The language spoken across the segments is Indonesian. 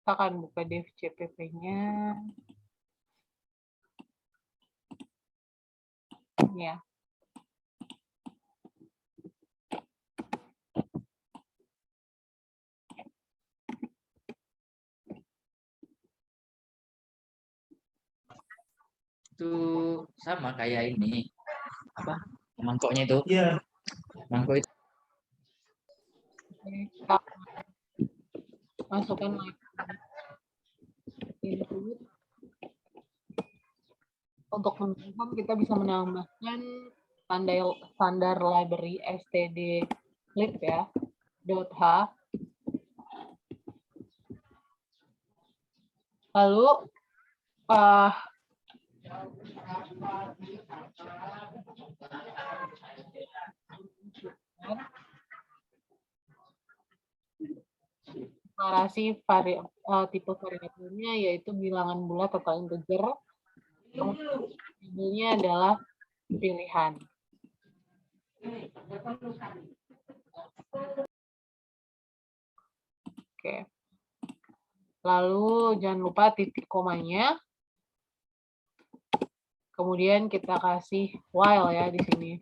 Kita akan buka dev CPP-nya. Ya. Itu sama kayak ini. Apa? Mangkoknya itu. Iya. Mangkok itu. Kita masukkan input. Untuk menambahkan, kita bisa menambahkan standar library std_lib ya, .h. Lalu deklarasi tipe variabelnya yaitu bilangan bulat atau integer. Variabelnya adalah pilihan. Oke. Lalu jangan lupa titik komanya. Kemudian kita kasih while ya di sini.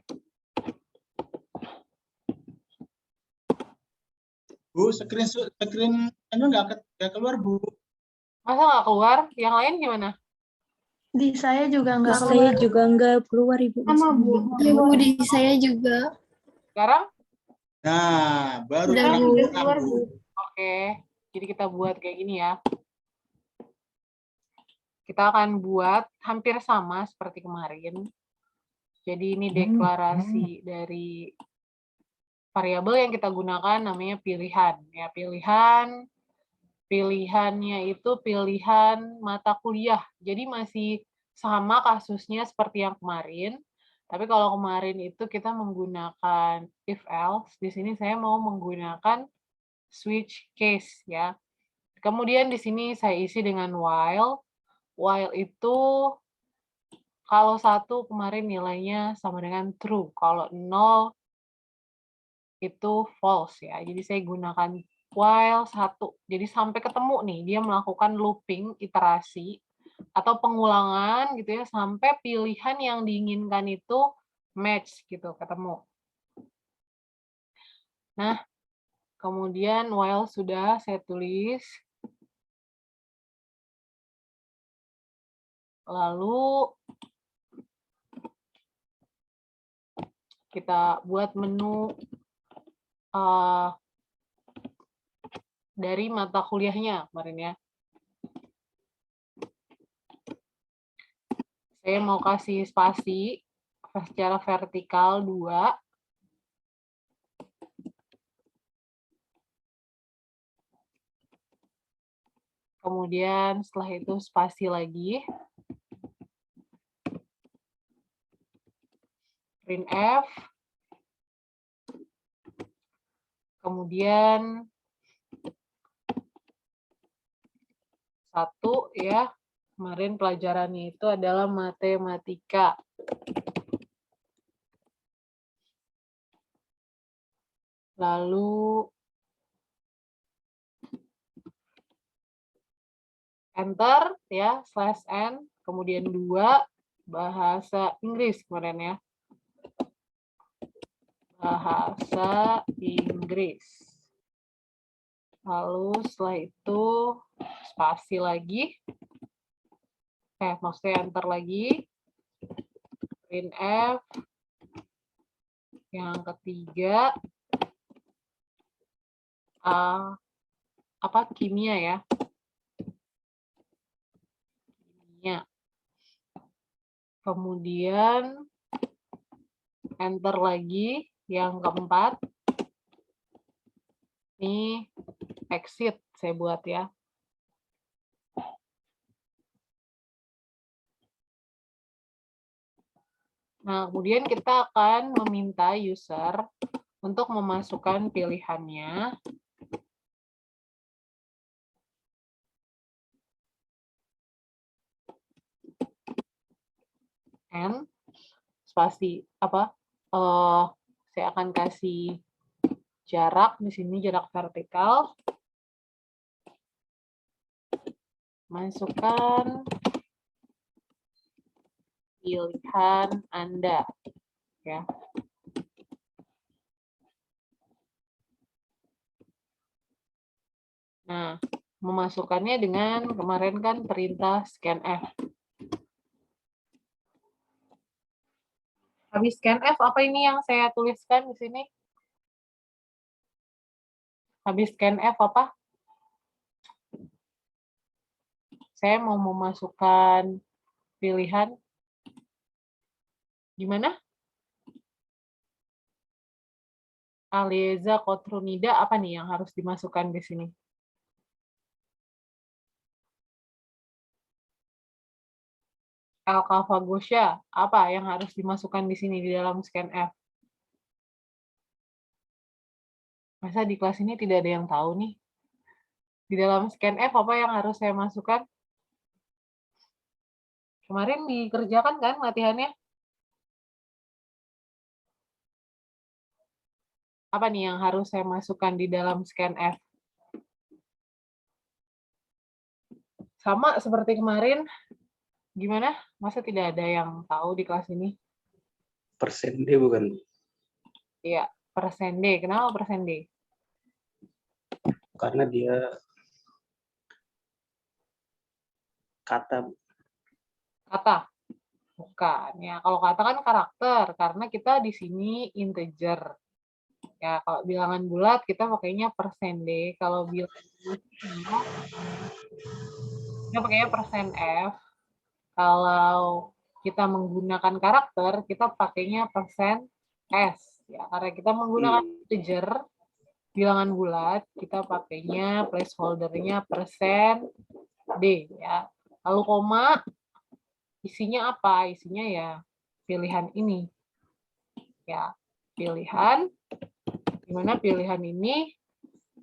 Bu, screen nggak keluar, Bu. Masa nggak keluar? Yang lain gimana? Di saya juga nggak keluar. Saya juga nggak keluar, Ibu. Sama, Bu. Ibu, di saya juga. Sekarang? Nah, baru Udah keluar, Bu. Oke, jadi kita buat kayak gini ya. Kita akan buat hampir sama seperti kemarin. Jadi ini deklarasi dari variabel yang kita gunakan namanya pilihan. Ya, pilihannya itu pilihan mata kuliah. Jadi masih sama kasusnya seperti yang kemarin. Tapi kalau kemarin itu kita menggunakan if else, di sini saya mau menggunakan switch case ya. Kemudian di sini saya isi dengan while. While itu kalau 1 kemarin nilainya sama dengan true. Kalau 0 itu false ya. Jadi saya gunakan while 1. Jadi sampai ketemu nih, dia melakukan looping, iterasi, atau pengulangan gitu ya, sampai pilihan yang diinginkan itu match gitu, ketemu. Nah, kemudian while sudah saya tulis. Lalu kita buat menu dari mata kuliahnya kemarin ya. Saya mau kasih spasi secara vertikal 2. Kemudian setelah itu spasi lagi. Printf. Kemudian 1 ya. Kemarin pelajarannya itu adalah matematika. Lalu enter ya, /n, kemudian 2 bahasa Inggris kemarin ya. Bahasa Inggris. Lalu setelah itu spasi lagi. Maksudnya enter lagi. Printf. Yang ketiga kimia ya. Kimia. Kemudian enter lagi. Yang keempat, ini exit saya buat ya. Nah, kemudian kita akan meminta user untuk memasukkan pilihannya. And spasi saya akan kasih jarak di sini, jarak vertikal. masukkan pilihan Anda. Ya. Nah, memasukkannya dengan kemarin kan perintah scanf. Habis scanf, apa ini yang saya tuliskan di sini? Habis scanf apa? Saya mau memasukkan pilihan. Gimana? Alieza Kotrunida, apa nih yang harus dimasukkan di sini? Alkafagosya, apa yang harus dimasukkan di sini di dalam scanf? Masa di kelas ini tidak ada yang tahu nih? Di dalam scanf apa yang harus saya masukkan? Kemarin dikerjakan kan latihannya? Apa nih yang harus saya masukkan di dalam scanf? Sama seperti kemarin, gimana? Masa tidak ada yang tahu di kelas ini? Persen D bukan? Iya, persen D. Kenapa persen D? Karena dia kata. Kata? Bukan. Ya, kalau kata kan karakter, karena kita di sini integer. Ya, kalau bilangan bulat kita pakainya persen D. Kalau bilangan bulat kita pakainya persen F. Kalau kita menggunakan karakter, kita pakainya persen S. Ya, karena kita menggunakan integer, bilangan bulat, kita pakainya placeholder-nya persen D. Ya. Lalu koma, isinya apa? Isinya ya pilihan ini. Ya, pilihan, dimana pilihan ini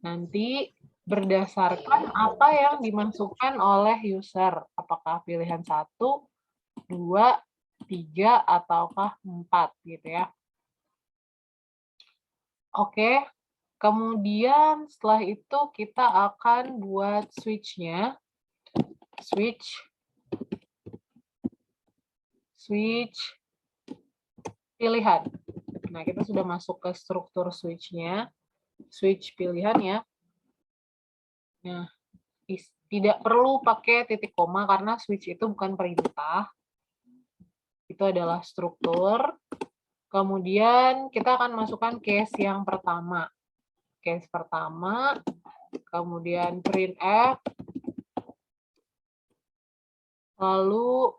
nanti berdasarkan apa yang dimasukkan oleh user. Apakah pilihan 1, 2, 3, ataukah 4 gitu ya. Oke, kemudian setelah itu kita akan buat switch-nya. Switch pilihan. Nah, kita sudah masuk ke struktur switch-nya. Switch pilihan ya. Nah, tidak perlu pakai titik koma karena switch itu bukan perintah. Itu adalah struktur. Kemudian kita akan masukkan case yang pertama. Case pertama, kemudian printf, lalu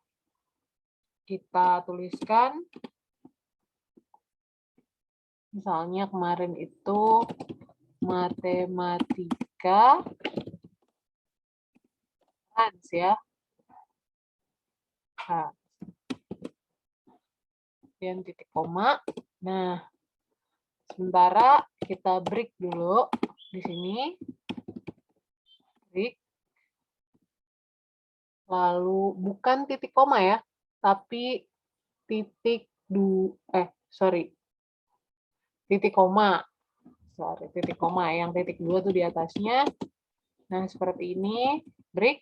kita tuliskan, misalnya kemarin itu matematika Trans ya. Nah, dan titik koma. Nah, sementara kita break dulu di sini. Break. Lalu bukan titik koma ya, tapi titik titik koma. Titik koma. Yang titik 2 tuh di atasnya. Nah, seperti ini. Break.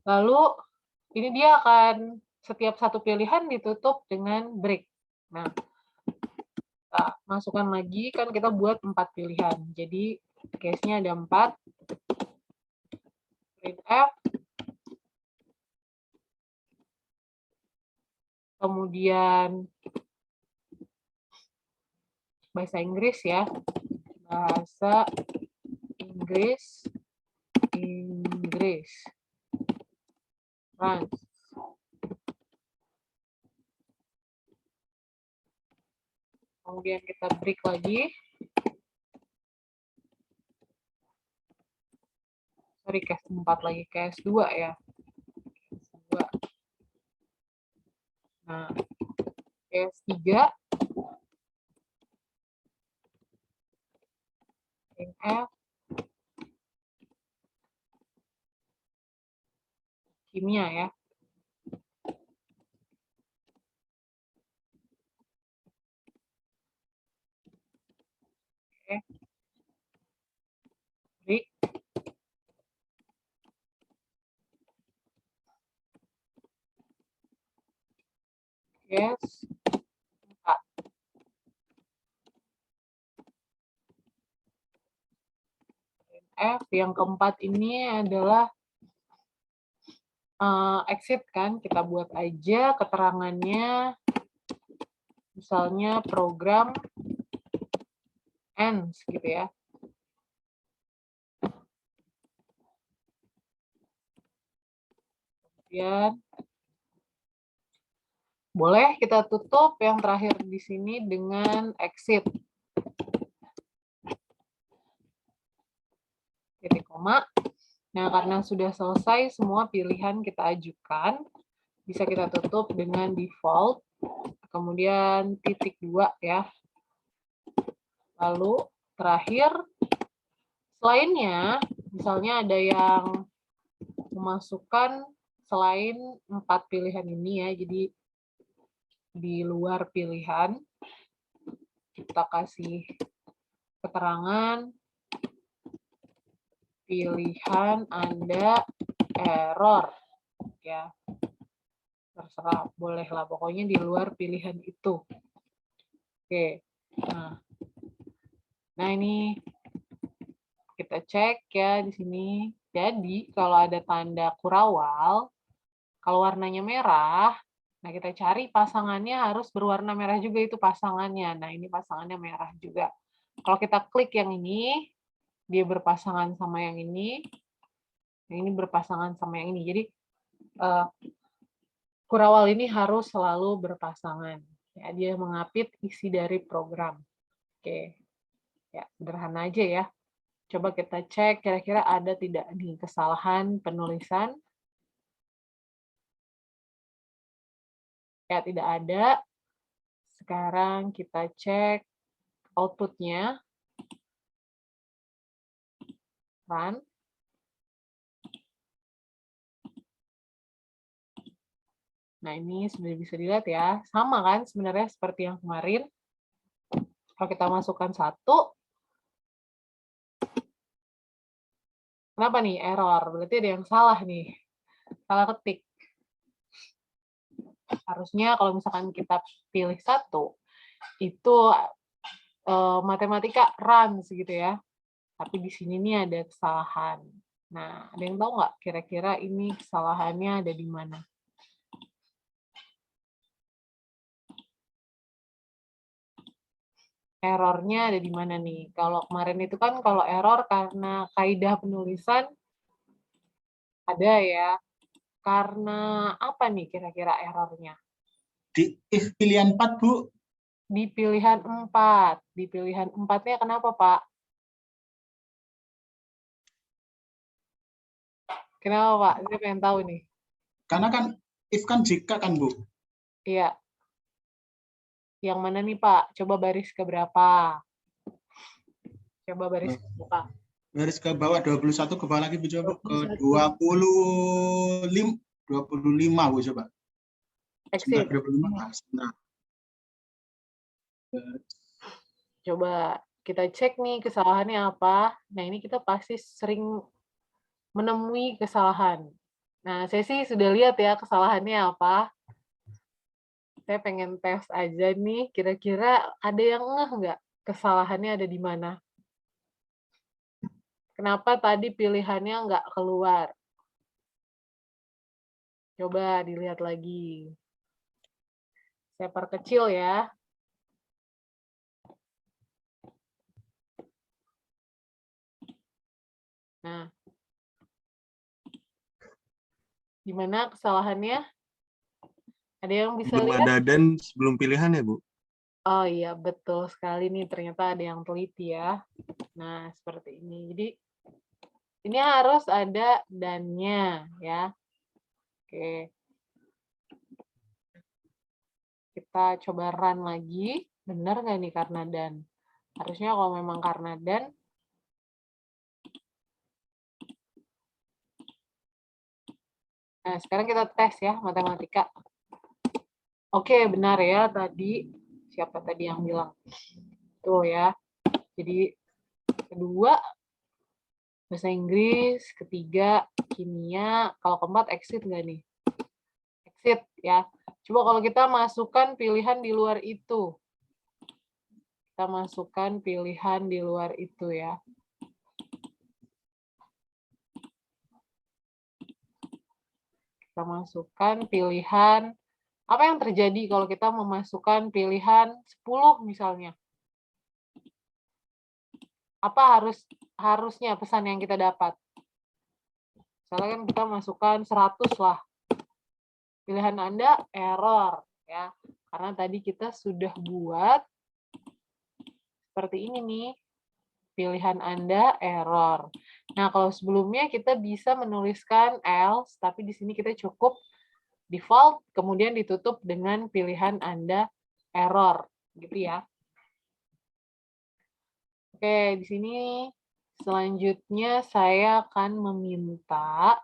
Lalu ini dia akan setiap satu pilihan ditutup dengan break. Nah, kita masukkan lagi, kan kita buat 4 pilihan. Jadi, case-nya ada 4. Printf. Kemudian, bahasa Inggris ya. Bahasa Inggris. Trans. Kemudian kita break lagi. Sorry, case 4 lagi, case 2 ya. Case 2. Nah, case 3. Printf. Kimia ya. Oke. Break. Yes. 4. F yang keempat ini adalah exit kan, kita buat aja keterangannya, misalnya program ends gitu ya. Kemudian boleh kita tutup yang terakhir di sini dengan exit. Titik koma. Nah, karena sudah selesai semua pilihan kita ajukan, bisa kita tutup dengan default, kemudian titik 2 ya. Lalu terakhir, selainnya, misalnya ada yang memasukkan selain 4 pilihan ini ya, jadi di luar pilihan, kita kasih keterangan pilihan Anda error ya, terserah, bolehlah pokoknya di luar pilihan itu. Oke, nah ini kita cek ya di sini. Jadi kalau ada tanda kurawal, kalau warnanya merah, nah kita cari pasangannya harus berwarna merah juga itu pasangannya. Nah ini pasangannya merah juga. Kalau kita klik yang ini, dia berpasangan sama yang ini berpasangan sama yang ini. Jadi kurawal ini harus selalu berpasangan. Ya, dia mengapit isi dari program. Oke, ya sederhana aja ya. Coba kita cek kira-kira ada tidak nih kesalahan penulisan. Ya tidak ada. Sekarang kita cek output-nya. Run. Nah, ini sudah bisa dilihat ya. Sama kan sebenarnya seperti yang kemarin. Kalau kita masukkan 1, kenapa nih error? Berarti ada yang salah nih. Salah ketik. Harusnya kalau misalkan kita pilih 1, itu matematika runs gitu ya. Tapi di sini nih ada kesalahan. Nah, ada yang tahu nggak kira-kira ini kesalahannya ada di mana? Errornya ada di mana nih? Kalau kemarin itu kan kalau error karena kaidah penulisan ada ya. Karena apa nih kira-kira errornya? Di if pilihan 4, Bu. Di pilihan 4. Di pilihan 4-nya kenapa, Pak? Kenapa, Pak? Saya pengen tahu nih. Karena kan if kan jika kan, Bu. Iya. Yang mana nih, Pak? Coba baris ke berapa? Coba baris ke berapa? Baris ke bawah 21, ke bawah lagi, Bu, coba ke 25, Bu, coba. Exit. 25, sebentar. Coba kita cek nih kesalahannya apa. Nah, ini kita pasti sering menemui kesalahan. Nah, saya sih sudah lihat ya kesalahannya apa. Saya pengen tes aja nih, kira-kira ada yang ngeh nggak kesalahannya ada di mana? Kenapa tadi pilihannya nggak keluar? Coba dilihat lagi. Saya perkecil ya. Nah, di mana kesalahannya? Ada yang bisa Belum lihat? ada dan sebelum pilihan ya, Bu? Oh iya, betul sekali nih. Ternyata ada yang teliti ya. Nah, seperti ini. Jadi, ini harus ada dan-nya ya. Oke. Kita coba run lagi. Benar nggak nih karena dan? Harusnya kalau memang karena dan, nah, sekarang kita tes ya, matematika. Oke, benar ya tadi. Siapa tadi yang bilang? Tuh ya. Jadi, kedua, bahasa Inggris. Ketiga, kimia. Kalau keempat, exit nggak nih? exit ya. Coba kalau kita masukkan pilihan di luar itu. Kita masukkan pilihan di luar itu ya. Kita masukkan pilihan. Apa yang terjadi kalau kita memasukkan pilihan 10 misalnya? Apa harusnya pesan yang kita dapat? Misalnya kan kita masukkan 100 lah. Pilihan Anda error ya. Karena tadi kita sudah buat seperti ini nih. Pilihan Anda error. Nah, kalau sebelumnya kita bisa menuliskan else, tapi di sini kita cukup default, kemudian ditutup dengan pilihan Anda error, gitu ya. Oke, di sini selanjutnya saya akan meminta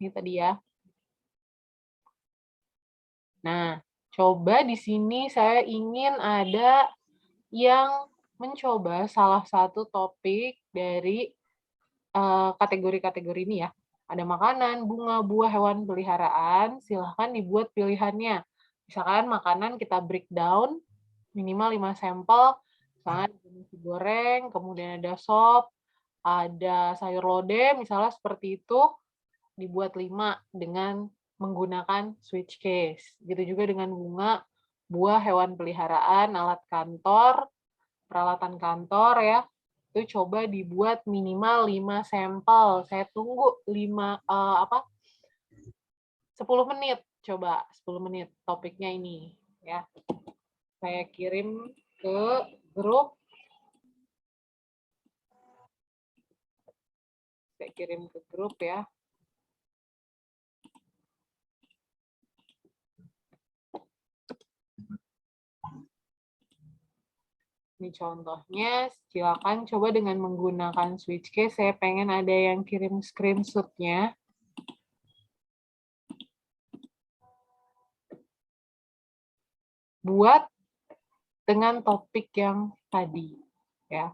ini tadi ya. Nah, coba di sini saya ingin ada yang mencoba salah satu topik dari kategori-kategori ini ya. Ada makanan, bunga, buah, hewan peliharaan, silahkan dibuat pilihannya. Misalkan makanan kita breakdown, minimal 5 sampel, misalnya nasi goreng, kemudian ada sop, ada sayur lodeh, misalnya seperti itu, dibuat 5 dengan menggunakan switch case. Gitu juga dengan bunga, buah, hewan peliharaan, alat kantor, peralatan kantor ya, itu coba dibuat minimal 5 sampel. Saya tunggu 10 menit, coba 10 menit topiknya ini ya. Saya kirim ke grup. Saya kirim ke grup ya. Ini contohnya, silakan coba dengan menggunakan switch case. Saya pengen ada yang kirim screenshot-nya. Buat dengan topik yang tadi, ya.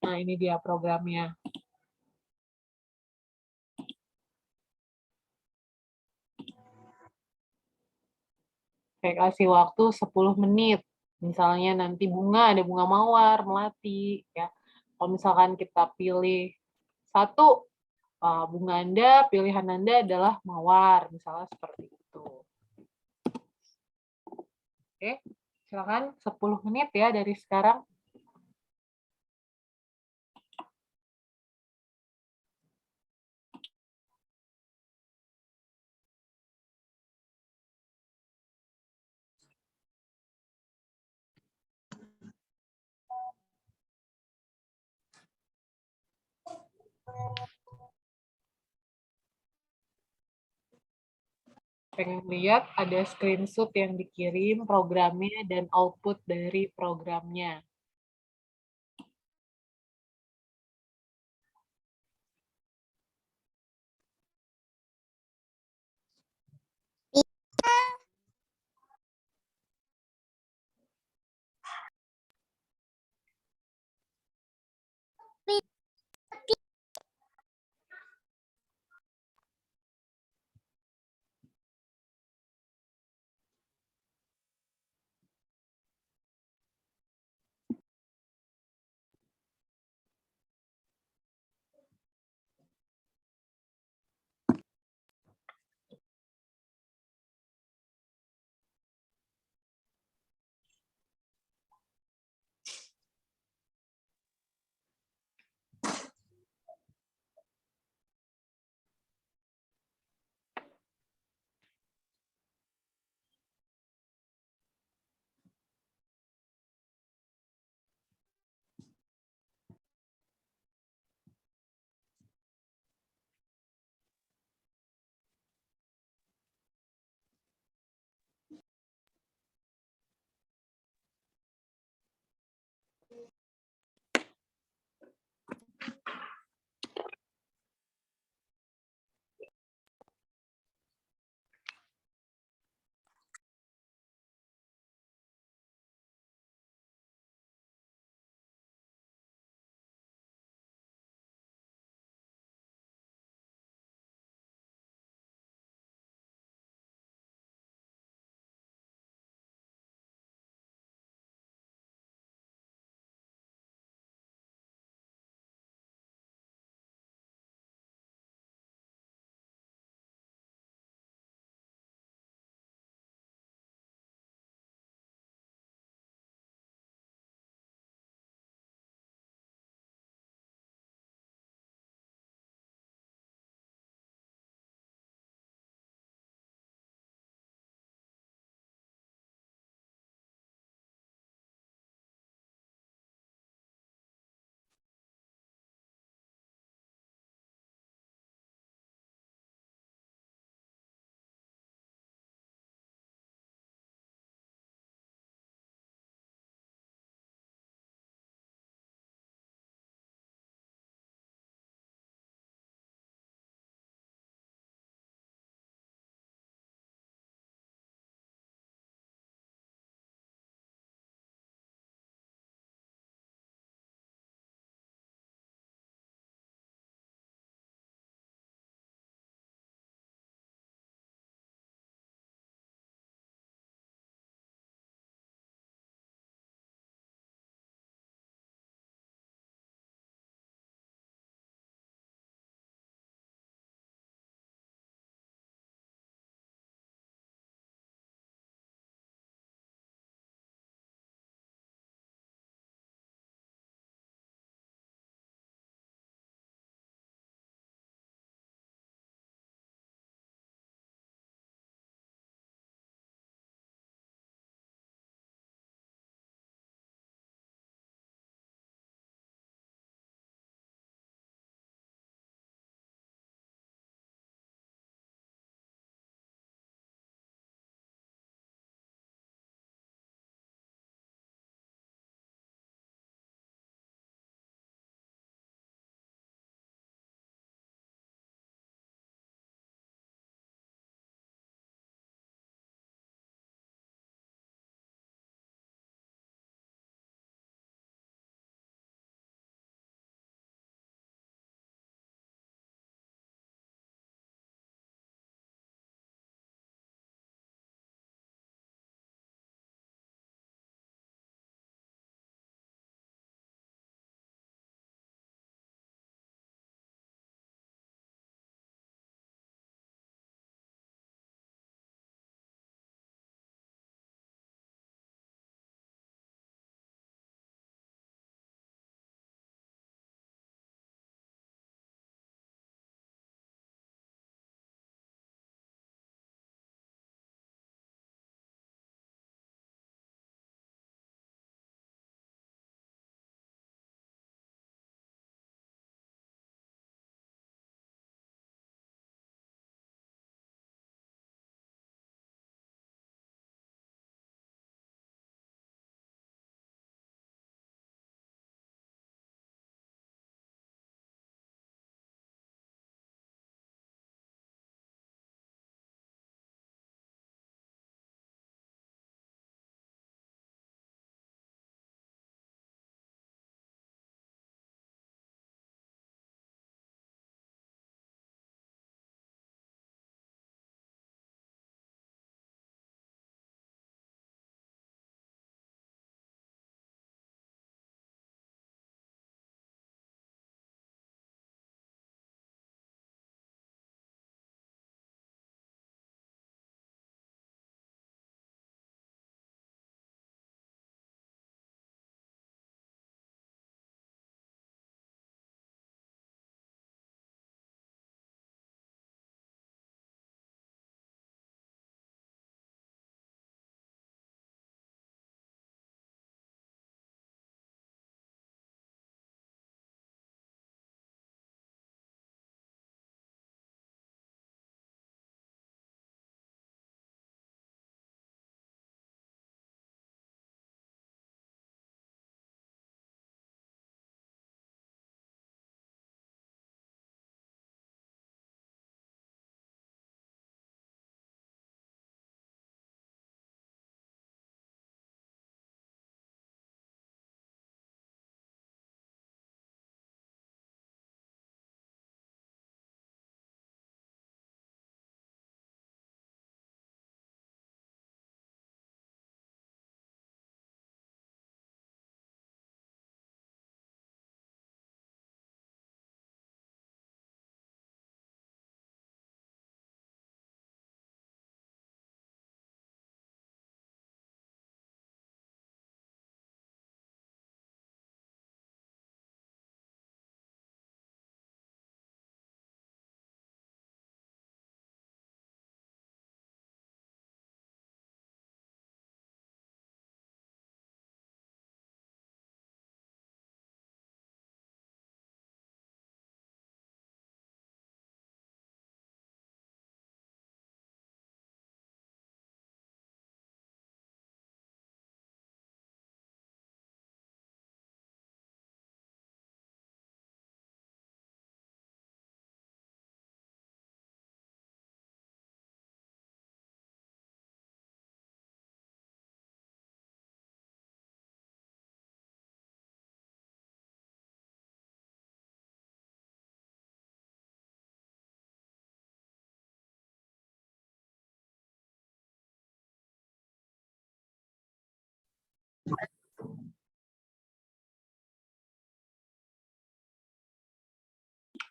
Nah, ini dia programnya. Saya kasih waktu 10 menit. Misalnya nanti bunga, ada bunga mawar, melati. Ya. Kalau misalkan kita pilih satu, bunga Anda, pilihan Anda adalah mawar. Misalnya seperti itu. Oke, silakan 10 menit ya dari sekarang. Pengen lihat ada screenshot yang dikirim programnya dan output dari programnya.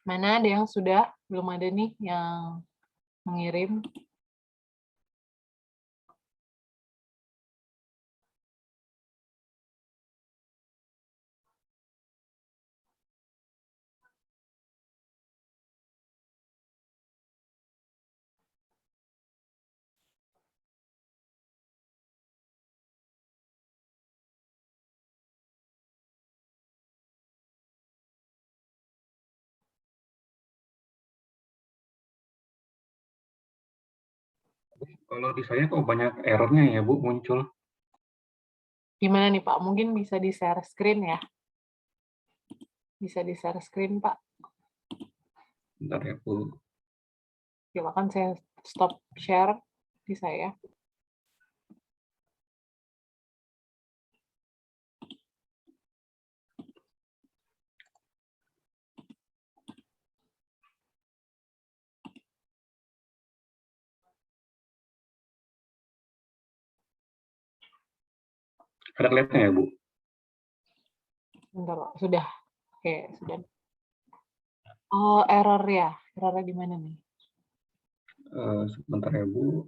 Mana ada yang sudah? Belum ada nih yang mengirim. Kalau di saya kok banyak errornya ya Bu muncul. Gimana nih Pak? Mungkin bisa di-share screen ya? Bisa di-share screen Pak. Bentar ya Bu. Silakan saya stop share di saya. Ada kelihatan ya Bu? Bentar Pak. Sudah. Oke, sudah. Oh, error ya. Errornya di mana nih? Sebentar ya Bu.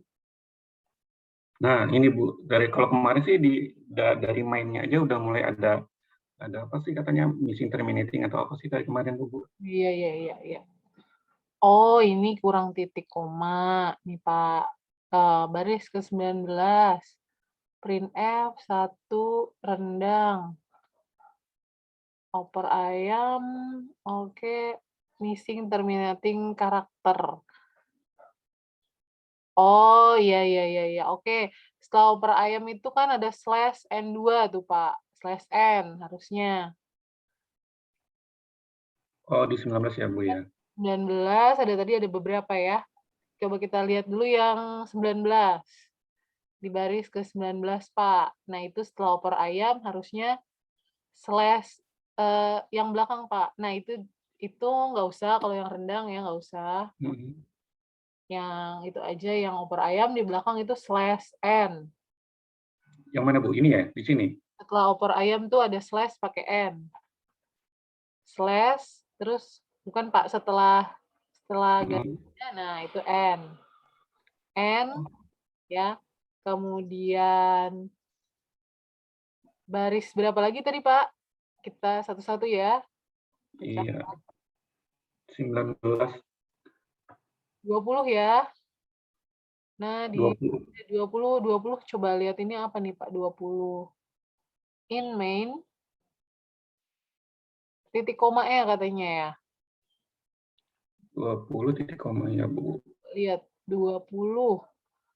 Nah ini Bu, dari kalau kemarin sih dari mainnya aja udah mulai ada apa sih katanya missing terminating atau apa sih dari kemarin Bu? Iya, iya, iya, iya. Oh, ini kurang titik koma nih Pak. Baris ke-19. Print F1 rendang. Oper ayam, oke. Missing terminating karakter. Oh, iya, iya, iya, iya. Oke. Setelah oper ayam itu kan ada slash N2 tuh Pak. Slash N harusnya. Oh di 19 ya Bu ya? 19, ada tadi ada beberapa ya. Coba kita lihat dulu yang 19. Di baris ke-19, Pak. Nah, itu setelah oper ayam harusnya slash yang belakang, Pak. Nah, itu nggak usah, kalau yang rendang ya nggak usah. Yang itu aja, yang oper ayam di belakang itu slash N. Yang mana Bu? Ini ya, di sini? Setelah oper ayam tuh ada slash pakai N. Slash, terus bukan Pak, setelah garisnya, nah itu N. N, ya. Kemudian baris berapa lagi tadi, Pak? Kita satu-satu ya. Iya. 19. 20 ya. Nah, di 20. 20 coba lihat ini apa nih, Pak? 20. In main. Titik koma ya katanya ya. 20 titik koma ya Bu. Lihat 20.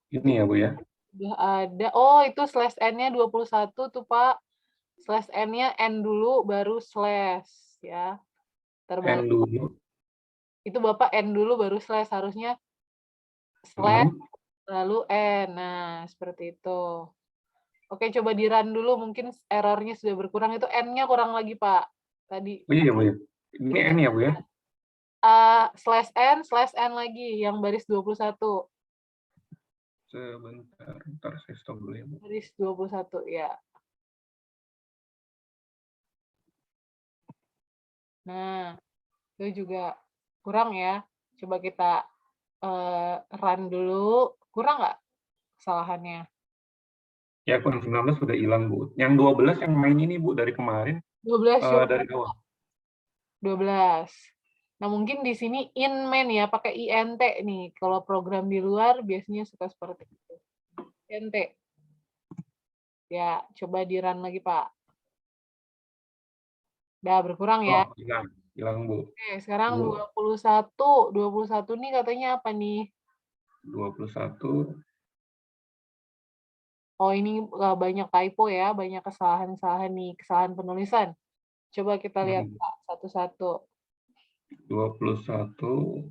Ini ya Bu ya. Udah ada. Oh, itu slash N-nya 21 tuh, Pak. Slash N-nya N dulu baru slash ya. N dulu. Itu Bapak N dulu baru slash, harusnya slash lalu N. Nah, seperti itu. Oke, coba di-run dulu, mungkin errornya sudah berkurang. Itu N-nya kurang lagi, Pak. Tadi. Oh iya Bu ya. Ini N ya Bu ya. Slash N lagi, yang baris 21. Sebentar saya stop dulu ya Bu. Baris 21, ya. Nah, itu juga kurang ya. Coba kita run dulu. Kurang nggak kesalahannya? Ya, akun 19 sudah hilang Bu. Yang 12 yang main ini Bu dari kemarin. 12 coba. Dari awal. 12. Nah, mungkin di sini in main ya, pakai INT nih. Kalau program di luar biasanya suka seperti itu. INT. Ya, coba di-run lagi, Pak. Udah berkurang ya. Oh, hilang Bu. Oke, sekarang 21. 21 nih katanya apa nih? 21. Oh, ini banyak typo ya, banyak kesalahan-kesalahan nih, kesalahan penulisan. Coba kita lihat, Pak, satu-satu. 21.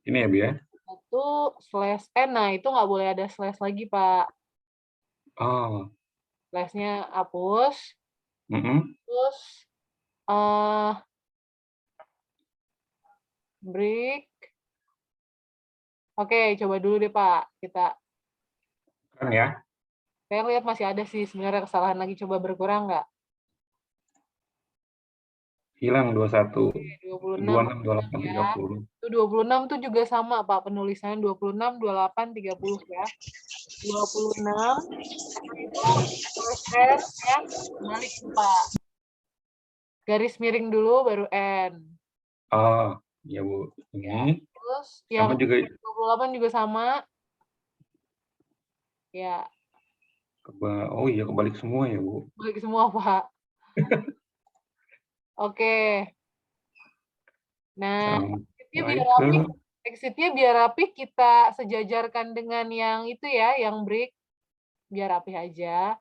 Ini ya Bu ya. Itu slash N, nah itu nggak boleh ada slash lagi, Pak. Oh. Slash-nya hapus. Terus break. Oke, coba dulu deh Pak. Kita Kan ya. saya lihat masih ada sih sebenarnya kesalahan lagi. Coba berkurang nggak? Hilang 21, 26 26, 28, ya. 30. Itu 26 tuh juga sama Pak penulisannya 26, 28, 30 ya. 26 itu first N ya, balik tuh, Pak. Garis miring dulu baru N. Oh, ya Bu. Ini Terus sama yang juga 28 juga sama. Ya, oh iya kebalik semua ya Bu. balik semua, Pak. Oke. Nah, exitnya biar rapi kita sejajarkan dengan yang itu ya, yang break. Biar rapi aja.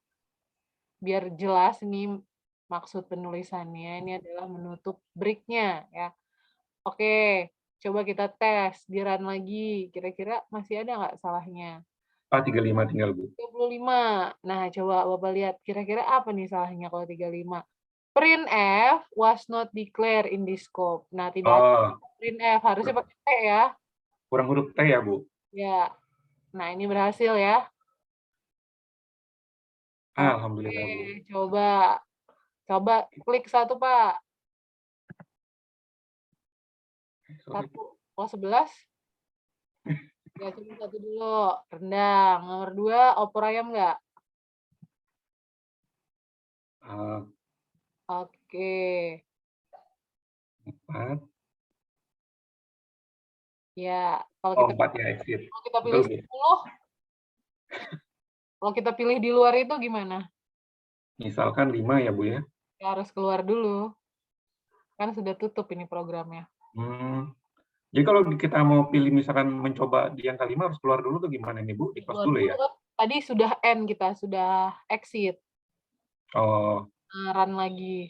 Biar jelas nih maksud penulisannya. Ini adalah menutup break-nya ya. Oke, coba kita tes di run lagi. Kira-kira masih ada nggak salahnya? 35 tinggal Bu. 35. Nah, coba Bapak lihat. Kira-kira apa nih salahnya kalau 35? Print F was not declared in this scope. Nah, tidak ada print F. Harusnya pakai T ya. Kurang huruf T ya Bu? Ya. Nah, ini berhasil ya. Alhamdulillah Bu. Coba klik satu, Pak. Satu. Kalau 11? Ya, coba satu dulu. Rendang. Nomor 2, opor ayam nggak? Oke. 4. Ya, kalau kita 4 ya exit. Kalau kita pilih 10, kalau kita pilih di luar itu gimana? Misalkan 5 ya Bu ya? Ya, harus keluar dulu. Kan sudah tutup ini programnya. Jadi kalau kita mau pilih misalkan mencoba di angka 5 harus keluar dulu tuh gimana nih Bu? Di close dulu ya? Tadi sudah end kita, sudah exit. Oh. Run lagi.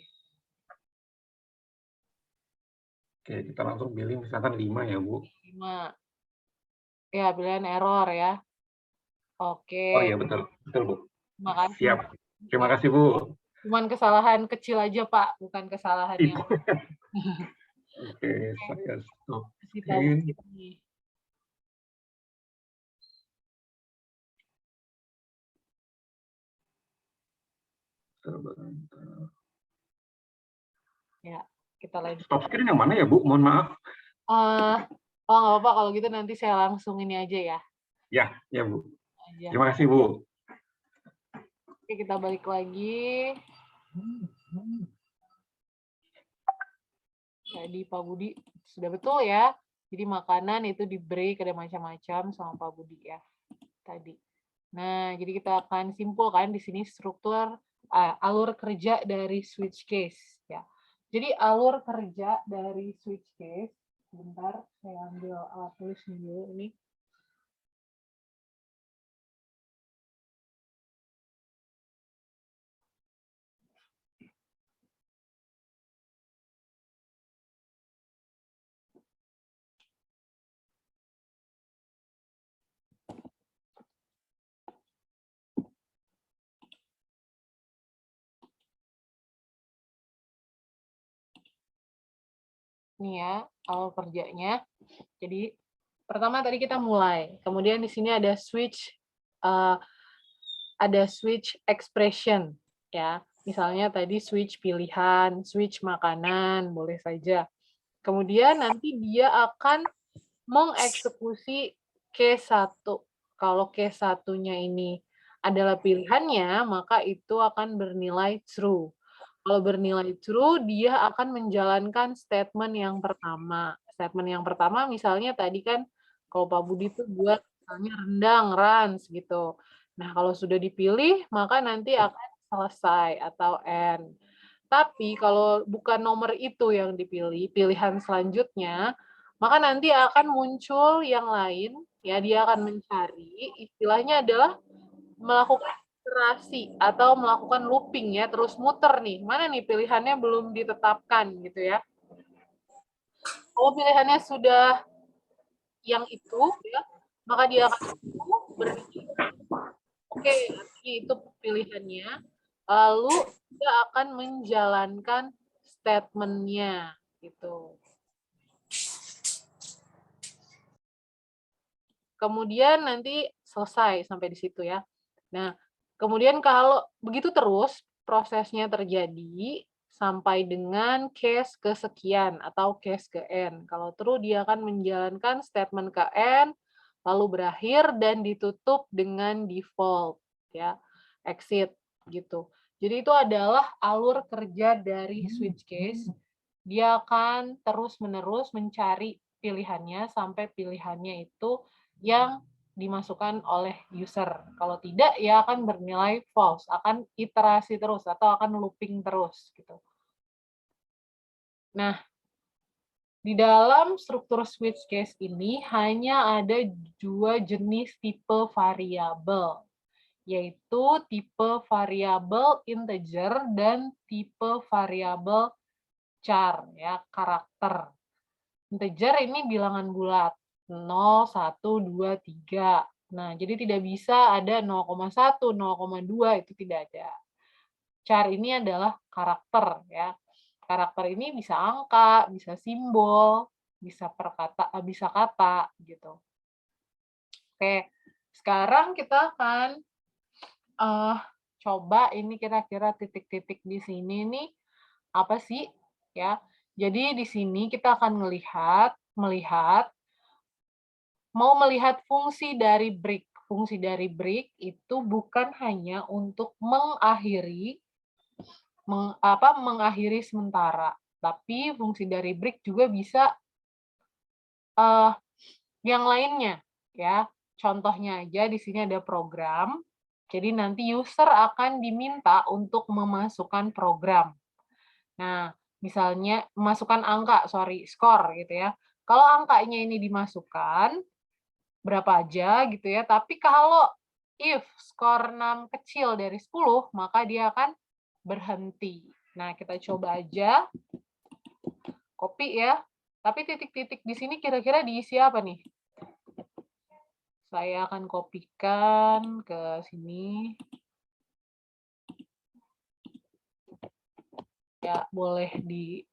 Oke, kita langsung pilih misalkan 5 ya Bu. 5. Ya, pilihan error ya. Oke. Oh iya betul, betul Bu. Terima kasih. Siap. Terima kasih Bu. Cuman kesalahan kecil aja Pak, bukan kesalahan yang. Oke, saya stop. Ya, kita lanjut. Stop screen yang mana ya Bu? Mohon maaf. Oh nggak apa-apa kalau gitu nanti saya langsung ini aja ya. Ya Bu. Terima kasih Bu. Oke, kita balik lagi. Tadi Pak Budi sudah betul ya. Jadi makanan itu di break ada macam-macam sama Pak Budi ya tadi. Nah, jadi kita akan simpulkan di sini struktur alur kerja dari switch case ya. Jadi alur kerja dari switch case, sebentar saya ambil alat tulis dulu ini. Nih ya, alur kerjanya. Jadi pertama tadi kita mulai. Kemudian di sini ada switch expression ya. Misalnya tadi switch pilihan, switch makanan, boleh saja. Kemudian nanti dia akan mengeksekusi case 1. Kalau case 1-nya ini adalah pilihannya, maka itu akan bernilai true. Kalau bernilai true, dia akan menjalankan statement yang pertama. Statement yang pertama misalnya tadi kan, kalau Pak Budi itu buat misalnya rendang, runs gitu. Nah, kalau sudah dipilih, maka nanti akan selesai atau end. Tapi kalau bukan nomor itu yang dipilih, pilihan selanjutnya, maka nanti akan muncul yang lain, ya dia akan mencari, istilahnya adalah melakukan iterasi atau melakukan looping ya, terus muter nih. Mana nih pilihannya belum ditetapkan gitu ya. Kalau pilihannya sudah yang itu ya, maka dia akan berhenti. Oke, itu pilihannya. Lalu dia akan menjalankan statement-nya gitu. Kemudian nanti selesai sampai di situ ya. Nah, kemudian kalau begitu terus prosesnya terjadi sampai dengan case kesekian atau case ke N. Kalau true, dia akan menjalankan statement ke N, lalu berakhir dan ditutup dengan default, ya, exit, gitu. Jadi itu adalah alur kerja dari switch case. Dia akan terus-menerus mencari pilihannya sampai pilihannya itu yang dimasukkan oleh user. Kalau tidak, ya akan bernilai false, akan iterasi terus atau akan looping terus, gitu. Nah, di dalam struktur switch case ini hanya ada 2 jenis tipe variabel, yaitu tipe variabel integer dan tipe variabel char, ya, karakter. Integer ini bilangan bulat, 0, 1, 2, 3. Nah, jadi tidak bisa ada 0,1, 0,2, itu tidak ada. Char ini adalah karakter, ya. Karakter ini bisa angka, bisa simbol, bisa bisa kata, gitu. Oke, sekarang kita akan coba ini kira-kira titik-titik di sini nih apa sih, ya. Jadi di sini kita akan mau melihat fungsi dari break. Fungsi dari break itu bukan hanya untuk mengakhiri sementara, tapi fungsi dari break juga bisa yang lainnya, ya. Contohnya aja di sini ada program. Jadi nanti user akan diminta untuk memasukkan program. Nah, misalnya memasukkan angka, skor gitu ya. Kalau angkanya ini dimasukkan, berapa aja gitu ya, tapi kalau if skor 6 kecil dari 10, maka dia akan berhenti. Nah, kita coba aja, copy ya, tapi titik-titik di sini kira-kira diisi apa nih? Saya akan kopikan ke sini. Ya, boleh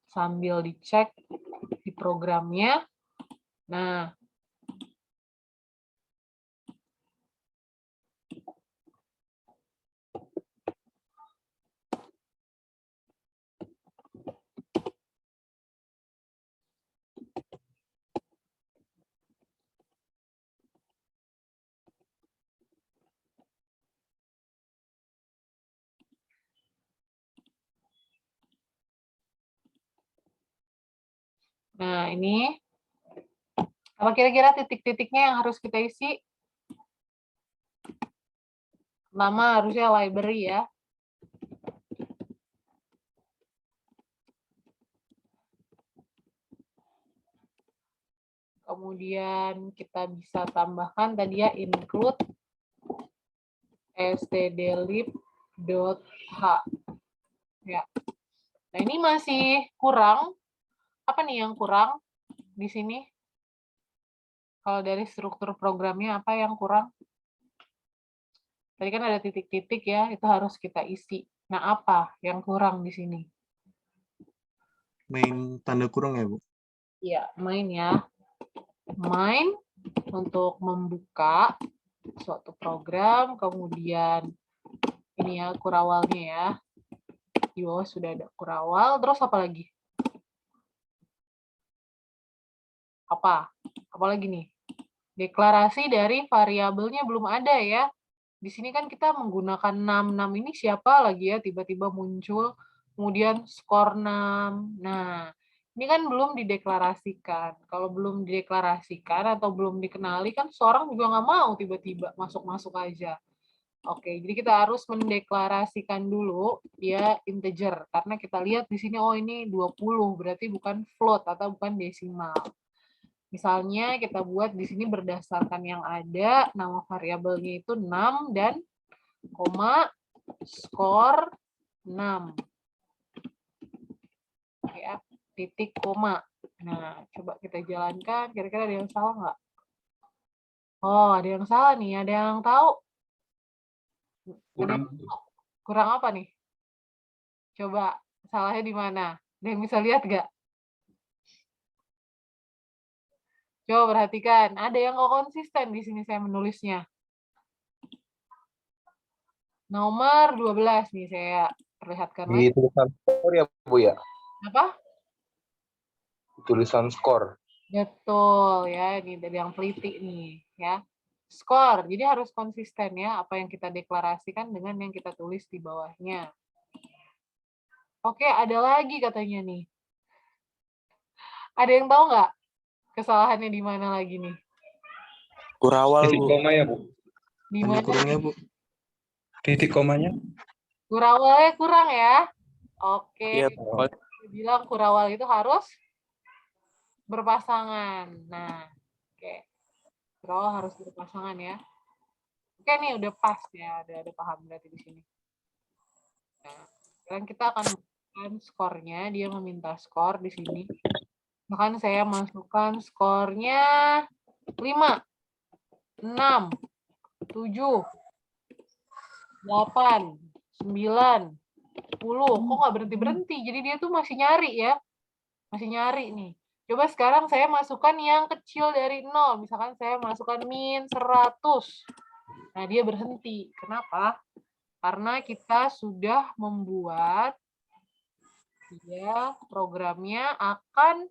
sambil dicek di programnya. Nah, ini apa kira-kira titik-titiknya yang harus kita isi? Pertama harusnya library ya. Kemudian kita bisa tambahkan tadi ya include stdlib.h. Ya. Nah, ini masih kurang. Apa nih yang kurang di sini? Kalau dari struktur programnya apa yang kurang? Tadi kan ada titik-titik ya, itu harus kita isi. Nah, apa yang kurang di sini? Main tanda kurung ya, Bu? Iya, main ya. Main untuk membuka suatu program, kemudian ini ya kurawalnya ya. Di bawah sudah ada kurawal, terus apa lagi? Apa lagi nih? Deklarasi dari variabelnya belum ada ya. Di sini kan kita menggunakan 6. 6 ini siapa lagi ya, tiba-tiba muncul. Kemudian skor 6. Nah, ini kan belum dideklarasikan. Kalau belum dideklarasikan atau belum dikenali kan seorang juga nggak mau tiba-tiba masuk-masuk aja. Oke, jadi kita harus mendeklarasikan dulu dia integer. Karena kita lihat di sini, oh ini 20, berarti bukan float atau bukan desimal. Misalnya kita buat di sini berdasarkan yang ada, nama variabelnya itu 6 dan koma skor 6. Ya, titik koma. Nah, coba kita jalankan, kira-kira ada yang salah nggak? Oh, ada yang salah nih, ada yang tahu? Kurang apa nih? Coba, salahnya di mana? Ada yang bisa lihat nggak? Coba perhatikan, ada yang nggak konsisten di sini saya menulisnya. Nomor 12 nih saya Perlihatkan Di lagi. tulisan skor ya, Bu ya? Apa? Tulisan skor. Betul ya, ini dari yang teliti nih ya. Skor, jadi harus konsisten ya apa yang kita deklarasikan dengan yang kita tulis di bawahnya. Oke, ada lagi katanya nih. Ada yang tahu nggak kesalahannya di mana lagi nih? Kurawal, Titik Bu. koma ya, Bu. Di Tanda mana? kurungnya, Bu. Titik komanya. Kurawalnya kurang ya. Oke, Iya, Bu. bilang kurawal itu harus berpasangan. Nah, oke. Kurawal harus berpasangan ya. Oke nih udah pas ya, ada paham berarti di sini. Nah, sekarang kita akan masukkan skornya. Dia meminta skor di sini. Bahkan saya masukkan skornya 5, 6, 7, 8, 9, 10. Kok nggak berhenti-berhenti? Jadi dia tuh masih nyari ya. Masih nyari nih. Coba sekarang saya masukkan yang kecil dari 0. Misalkan saya masukkan min 100. Nah, dia berhenti. Kenapa? Karena kita sudah membuat dia programnya akan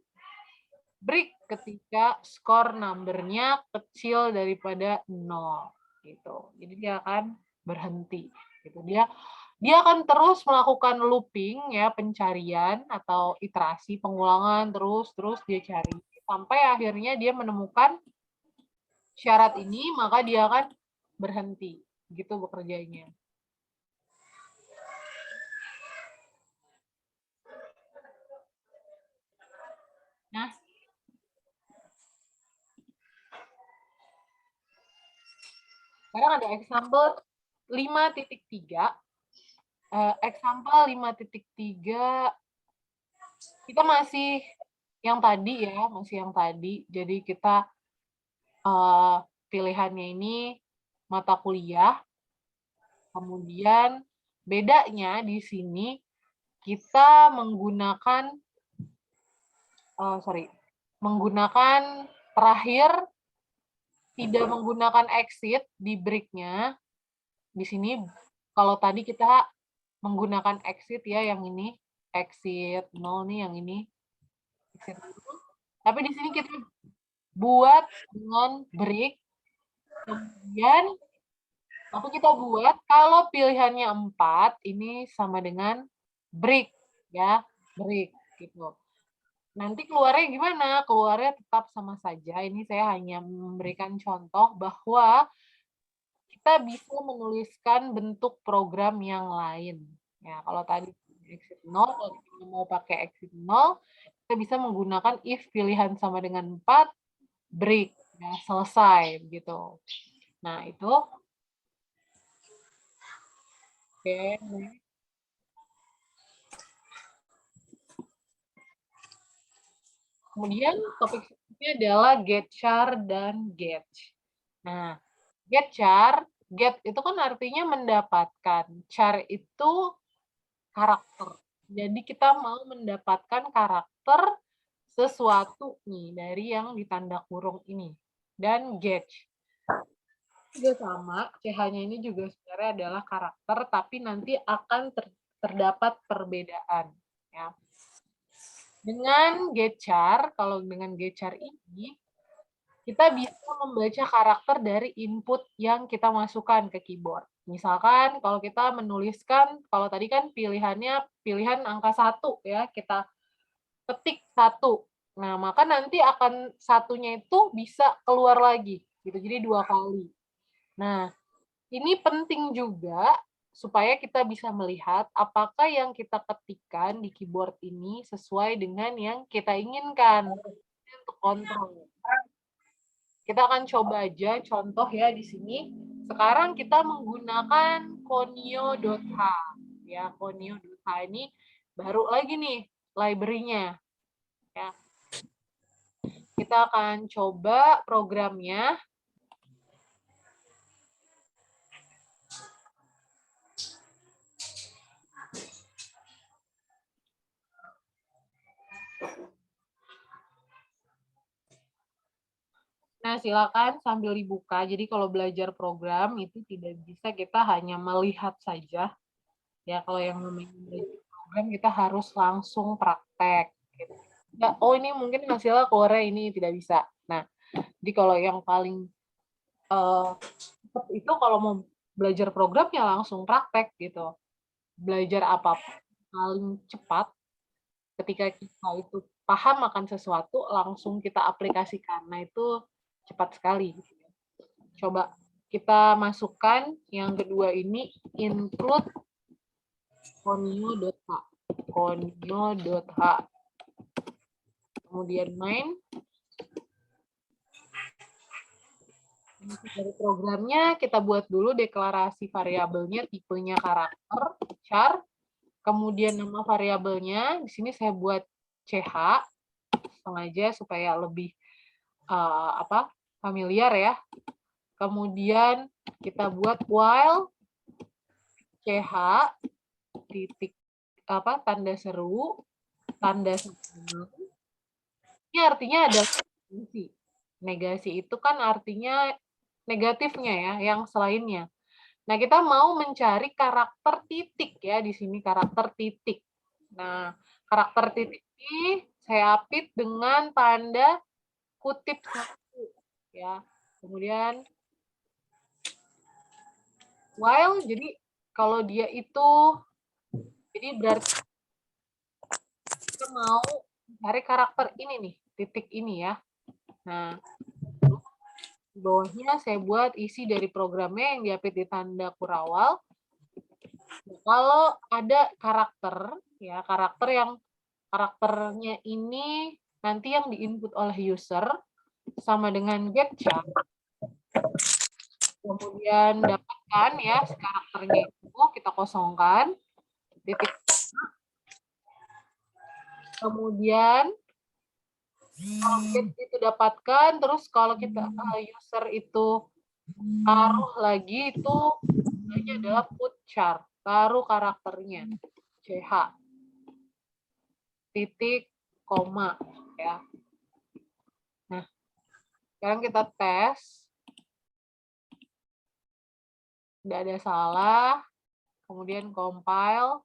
break ketika skor numbernya kecil daripada 0 gitu. Jadi dia akan berhenti gitu. Dia akan terus melakukan looping ya, pencarian atau iterasi pengulangan terus dia cari sampai akhirnya dia menemukan syarat ini, maka dia akan berhenti gitu bekerjanya. Nah, sekarang ada example 5.3. Example 5.3 kita masih yang tadi ya, masih yang tadi. Jadi kita pilihannya ini mata kuliah. Kemudian bedanya di sini kita menggunakan menggunakan terakhir tidak menggunakan exit di break-nya. Di sini kalau tadi kita menggunakan exit ya, yang ini exit 0 nih, yang ini exit 0. Tapi di sini kita buat dengan break. Kemudian apa kita buat kalau pilihannya 4 ini sama dengan break ya, break gitu. Nanti keluarnya gimana? Keluarnya tetap sama saja. Ini saya hanya memberikan contoh bahwa kita bisa menuliskan bentuk program yang lain. Ya, kalau tadi exit 0, kalau kita mau pakai exit 0, kita bisa menggunakan if pilihan sama dengan 4, break, ya, selesai gitu. Nah, itu. Oke. Kemudian topik selanjutnya adalah get char dan get. Nah, get char, get itu kan artinya mendapatkan. Char itu karakter. Jadi kita mau mendapatkan karakter sesuatu nih dari yang ditanda kurung ini. Dan get juga sama, CH-nya ini juga sebenarnya adalah karakter, tapi nanti akan terdapat perbedaan. Ya. Dengan getchar, kalau dengan getchar ini, kita bisa membaca karakter dari input yang kita masukkan ke keyboard. Misalkan kalau kita menuliskan, kalau tadi kan pilihannya pilihan angka 1 ya, kita ketik 1. Nah, maka nanti akan satunya itu bisa keluar lagi gitu. Jadi 2 kali. Nah, ini penting juga supaya kita bisa melihat apakah yang kita ketikkan di keyboard ini sesuai dengan yang kita inginkan untuk kontrol. Kita akan coba aja contoh ya di sini. Sekarang kita menggunakan konio.h. Ya, konio.h ini baru lagi nih library-nya. Ya. Kita akan coba programnya. Nah, silakan sambil dibuka. Jadi kalau belajar program itu tidak bisa kita hanya melihat saja. Ya, kalau yang namanya program kita harus langsung praktek. Gitu. Ya, oh ini mungkin hasilnya keluar ini tidak bisa. Nah, jadi kalau yang paling itu kalau mau belajar program ya langsung praktek gitu. Belajar apapun paling cepat ketika kita itu paham akan sesuatu langsung kita aplikasikan. Nah, itu cepat sekali. Coba kita masukkan yang kedua ini include konyo.h. Konyo.h. Kemudian main. Dari programnya kita buat dulu deklarasi variabelnya, tipenya karakter, char. Kemudian nama variabelnya, di sini saya buat ch, sengaja supaya lebih familiar ya. Kemudian kita buat while ch titik tanda seru, tanda sama. Ini artinya ada negasi. Negasi itu kan artinya negatifnya ya, yang selainnya. Nah, kita mau mencari karakter titik ya, di sini karakter titik. Nah, karakter titik ini saya apit dengan tanda kutip satu ya. Kemudian while, jadi kalau dia itu, jadi berarti kita mau cari karakter ini nih, titik ini ya. Nah, di bawahnya saya buat isi dari programnya yang diapit di tanda kurawal. Kalau ada karakter, ya karakternya ini nanti yang diinput oleh user sama dengan getChar. Kemudian dapatkan ya karakternya itu kita kosongkan titik. Kemudian kalau get itu dapatkan, terus kalau kita user itu taruh lagi itu namanya adalah put char, taruh karakternya ch titik koma ya. Nah, sekarang kita tes, tidak ada salah, kemudian compile.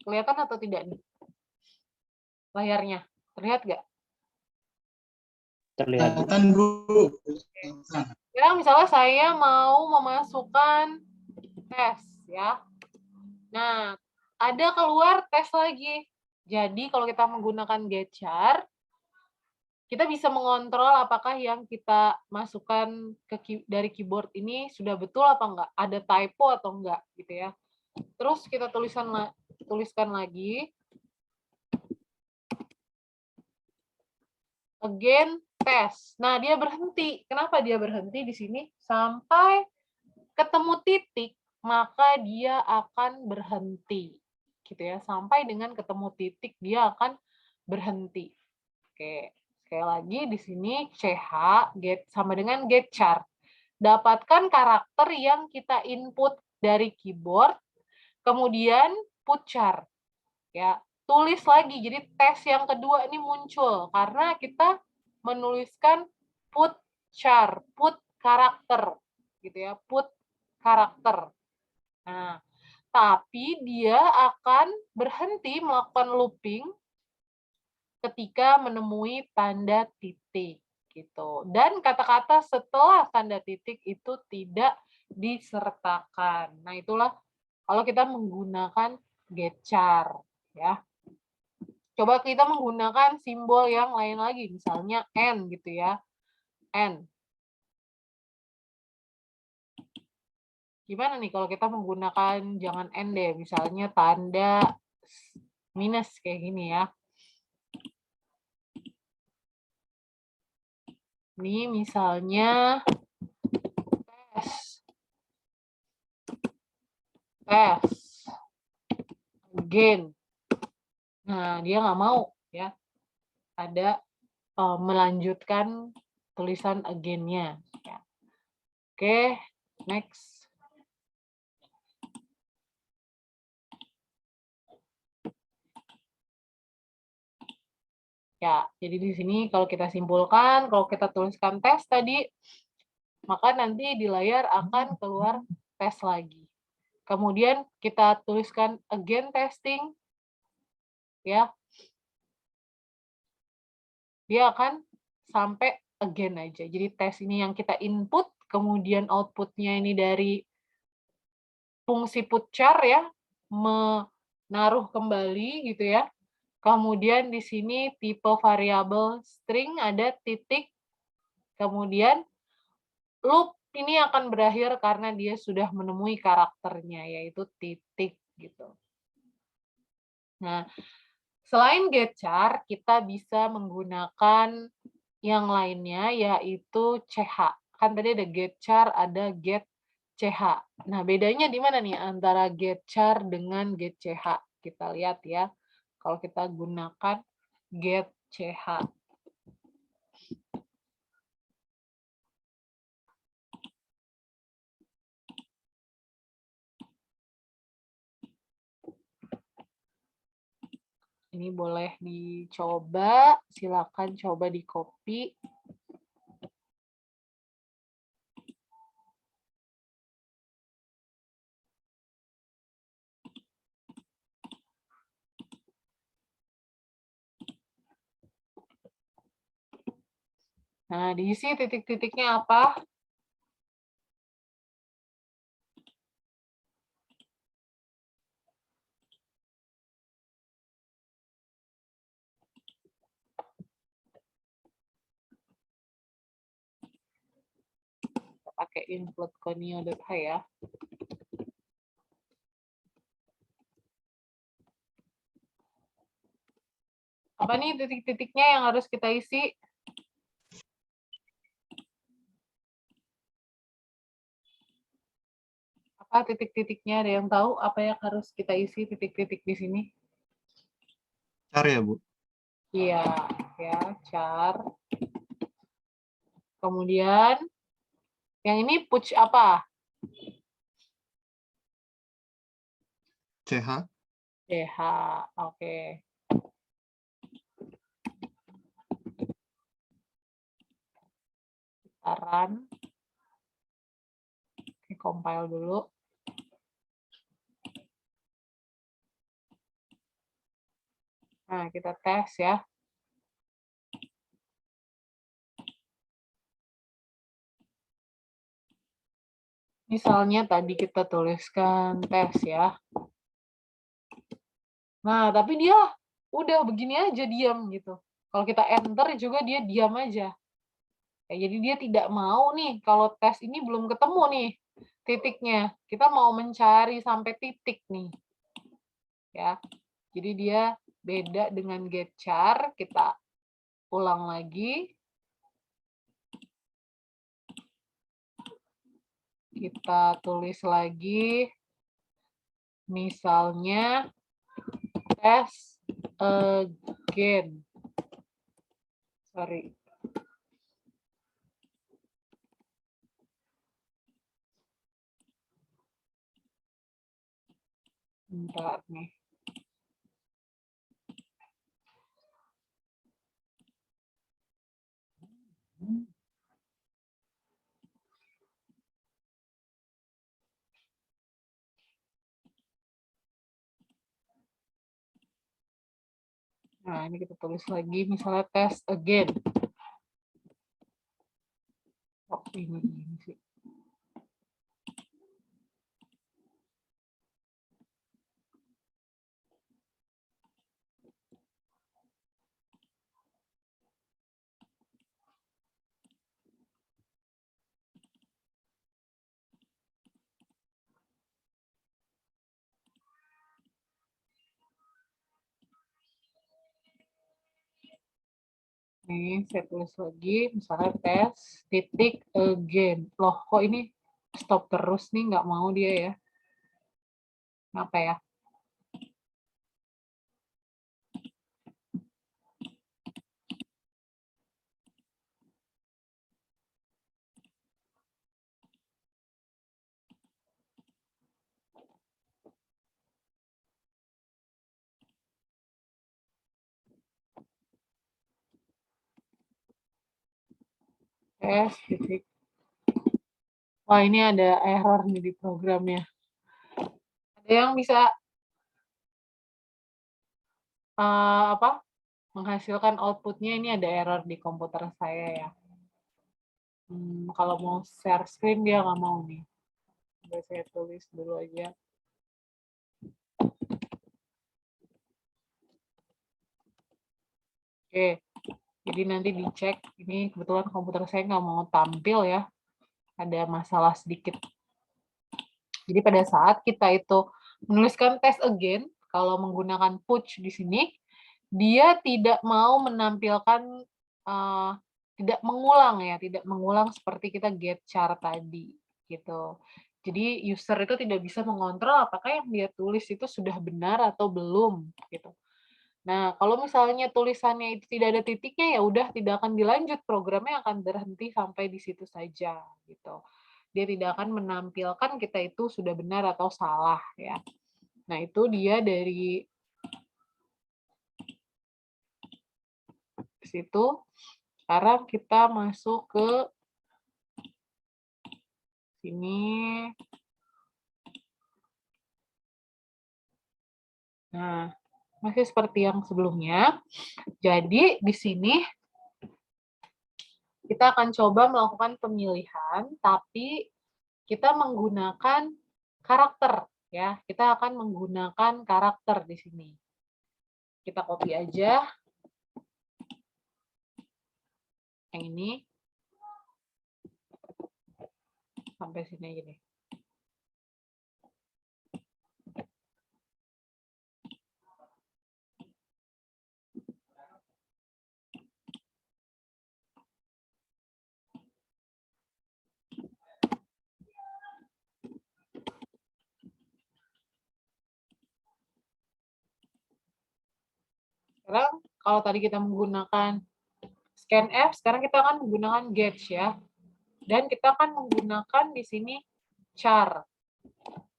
Kelihatan atau tidak nih layarnya? Terlihat nggak? Terlihat. Kelihatan, Bu. Sekarang misalnya saya mau memasukkan tes ya. Nah, ada keluar tes lagi. Jadi kalau kita menggunakan getChar, kita bisa mengontrol apakah yang kita masukkan dari keyboard ini sudah betul apa enggak, ada typo atau enggak gitu ya. Terus kita tuliskan lagi again test. Nah, dia berhenti. Kenapa dia berhenti di sini? Sampai ketemu titik, maka dia akan berhenti. Gitu ya. Sampai dengan ketemu titik, dia akan berhenti. Oke. Sekali lagi di sini ch get sama dengan getChar. Dapatkan karakter yang kita input dari keyboard, kemudian put char. Ya, tulis lagi. Jadi tes yang kedua ini muncul karena kita menuliskan put char, put karakter gitu ya, put karakter. Nah, tapi dia akan berhenti melakukan looping ketika menemui tanda titik gitu. Dan kata-kata setelah tanda titik itu tidak disertakan. Nah, itulah kalau kita menggunakan getChar ya. Coba kita menggunakan simbol yang lain lagi, misalnya N gitu ya. N. Gimana nih kalau kita menggunakan jangan N deh, misalnya tanda minus kayak gini ya. Ini misalnya tes. Again. Nah, dia nggak mau ya. Ada melanjutkan tulisan again-nya. Ya. Oke, next. Ya, jadi di sini kalau kita simpulkan, kalau kita tuliskan tes tadi, maka nanti di layar akan keluar tes lagi. Kemudian kita tuliskan again testing, ya. Dia akan sampai again aja. Jadi tes ini yang kita input, kemudian output-nya ini dari fungsi putchar ya, menaruh kembali gitu ya. Kemudian di sini tipe variabel string ada titik, kemudian loop ini akan berakhir karena dia sudah menemui karakternya, yaitu titik gitu. Nah, selain getchar, kita bisa menggunakan yang lainnya, yaitu ch. Kan tadi ada getchar, ada getch. Nah, bedanya di mana nih antara getchar dengan getch? Kita lihat ya. Kalau kita gunakan getch. Ini boleh dicoba, silakan coba di copy. Nah, diisi titik-titiknya apa? Kita pakai include conio.h ya. Apa nih titik-titiknya yang harus kita isi? Apa titik-titiknya? Ada yang tahu apa yang harus kita isi titik-titik di sini? Char ya, Bu? Iya, ya, char. Kemudian, yang ini push apa? CH? CH, oke. Kita run. Oke, compile dulu. Nah, kita tes ya. Misalnya tadi kita tuliskan tes ya. Nah, tapi dia udah begini aja diam gitu. Kalau kita enter juga dia diam aja. Ya, jadi dia tidak mau nih kalau tes ini belum ketemu nih titiknya. Kita mau mencari sampai titik nih. Ya. Jadi dia beda dengan getchar. Kita ulang lagi. Kita tulis lagi. Misalnya tes again. Sorry. Bentar nih. Nah, ini kita tulis lagi, misalnya tes again. Oh, ini sih. Nih, saya tulis lagi, misalnya tes, titik, again. Loh, kok ini stop terus nih, nggak mau dia ya. Kenapa ya? S titik. Wah, ini ada error nih di programnya. Ada yang bisa menghasilkan outputnya? Ini ada error di komputer saya ya. Kalau mau share screen dia nggak mau nih. Coba saya tulis dulu aja. Oke, jadi nanti dicek. Ini kebetulan komputer saya nggak mau tampil ya. Ada masalah sedikit. Jadi pada saat kita itu menuliskan test again, kalau menggunakan push di sini, dia tidak mau menampilkan, tidak mengulang seperti kita get char tadi, gitu. Jadi user itu tidak bisa mengontrol apakah yang dia tulis itu sudah benar atau belum, gitu. Nah, kalau misalnya tulisannya itu tidak ada titiknya, ya udah tidak akan dilanjut, programnya akan berhenti sampai di situ saja, gitu. Dia tidak akan menampilkan kita itu sudah benar atau salah, ya. Nah, itu dia dari situ. Sekarang kita masuk ke sini. Nah, masih seperti yang sebelumnya. Jadi di sini kita akan coba melakukan pemilihan, tapi kita menggunakan karakter ya. Kita akan menggunakan karakter di sini. Kita copy aja yang ini sampai sini aja deh. Sekarang kalau tadi kita menggunakan scanf, sekarang kita akan menggunakan get ya. Dan kita akan menggunakan di sini char,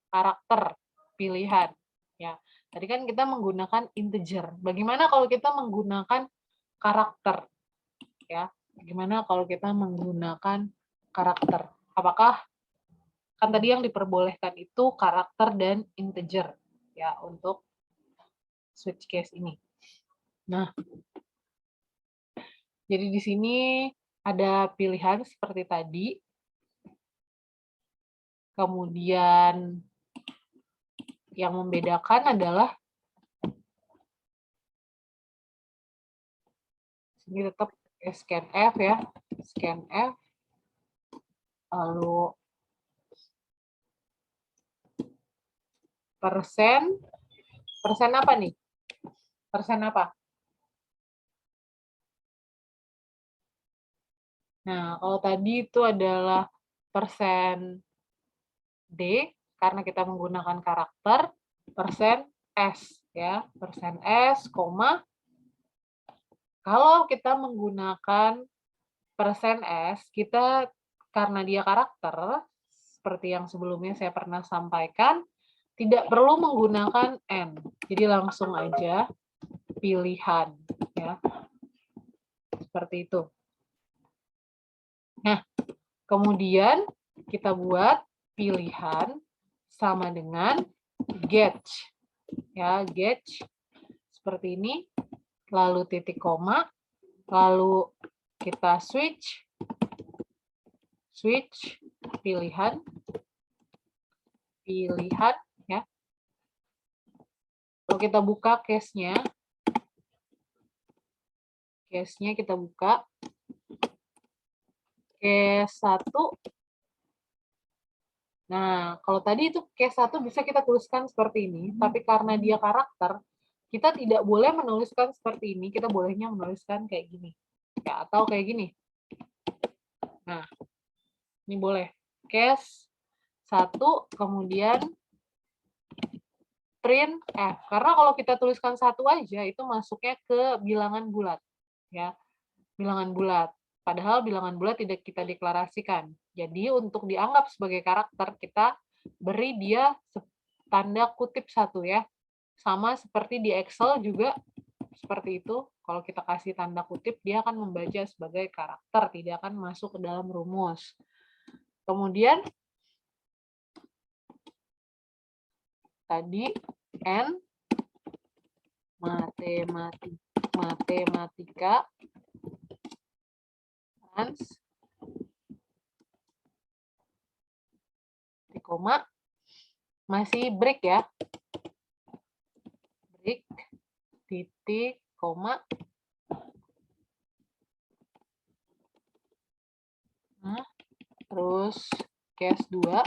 karakter pilihan ya. Tadi kan kita menggunakan integer. Bagaimana kalau kita menggunakan karakter ya? Bagaimana kalau kita menggunakan karakter? Apakah kan tadi yang diperbolehkan itu karakter dan integer ya untuk switch case ini. Nah, jadi di sini ada pilihan seperti tadi. Kemudian yang membedakan adalah ini tetap scanf ya, scanf. Lalu persen apa nih? Persen apa? Nah, kalau tadi itu adalah persen D, karena kita menggunakan karakter, persen S, ya, persen S, koma. Kalau kita menggunakan persen S, kita karena dia karakter, seperti yang sebelumnya saya pernah sampaikan, tidak perlu menggunakan N. Jadi langsung aja pilihan, ya. Seperti itu. Nah, kemudian kita buat pilihan sama dengan get. Ya, get seperti ini, lalu titik koma, lalu kita switch pilihan ya. Kalau kita buka case-nya kita buka case 1. Nah, kalau tadi itu case 1 bisa kita tuliskan seperti ini, tapi karena dia karakter, kita tidak boleh menuliskan seperti ini, kita bolehnya menuliskan kayak gini. Ya, atau kayak gini. Nah, ini boleh. Case 1, kemudian print F. Karena kalau kita tuliskan 1 aja, itu masuknya ke bilangan bulat. Ya, bilangan bulat. Padahal bilangan bulat tidak kita deklarasikan. Jadi untuk dianggap sebagai karakter, kita beri dia tanda kutip 1 ya. Sama seperti di Excel juga seperti itu. Kalau kita kasih tanda kutip, dia akan membaca sebagai karakter, tidak akan masuk ke dalam rumus. Kemudian tadi N matematika trans koma masih break ya, break titik koma. Nah, terus case 2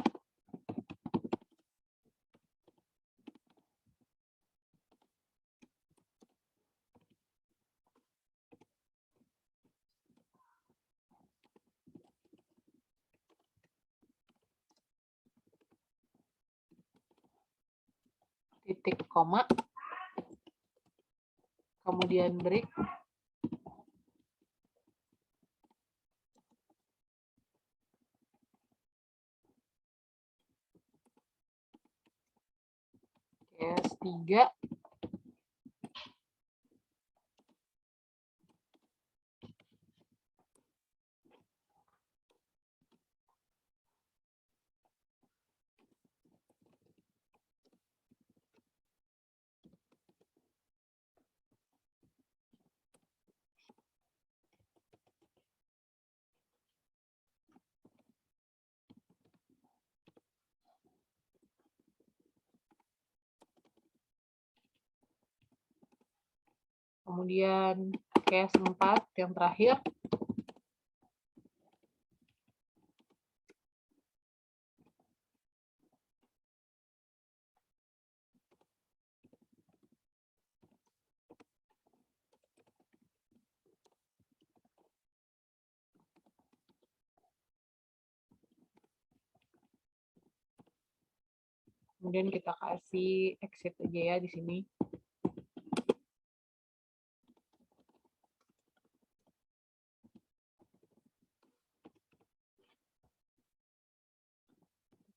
titik koma, kemudian break, case 3 kemudian case 4 yang terakhir. Kemudian kita kasih exit aja ya di sini.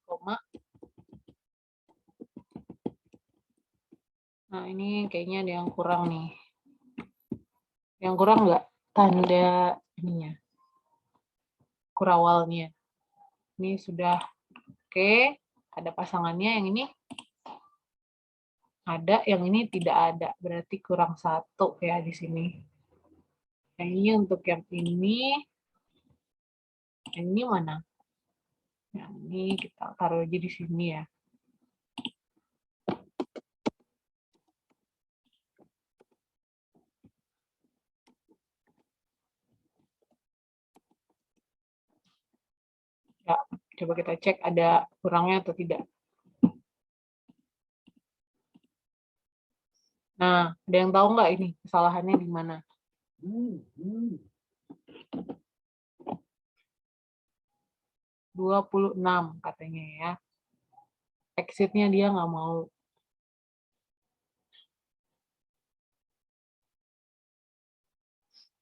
Koma. Nah, ini kayaknya ada yang kurang nih. Yang kurang nggak? Tanda ininya. Kurawalnya. Ini sudah oke. Ada pasangannya, yang ini ada, yang ini tidak ada. Berarti kurang 1 ya di sini. Yang ini untuk yang ini. Yang ini mana? Yang ini kita taruh aja di sini ya. Ya, coba kita cek ada kurangnya atau tidak. Nah, ada yang tahu nggak ini kesalahannya di mana? 26 katanya ya. Exitnya dia nggak mau.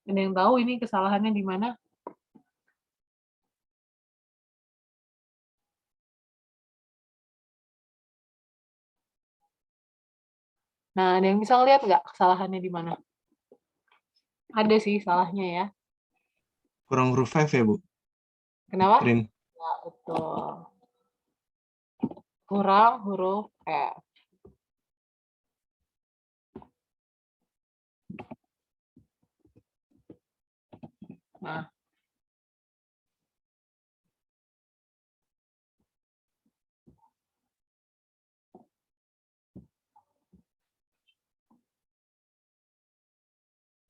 Ada yang tahu ini kesalahannya di mana? Nah, ada yang bisa ngeliat nggak kesalahannya di mana? Ada sih salahnya ya. Kurang huruf F ya, Bu? Kenapa? Rin. Ya, betul. Kurang huruf F. Nah,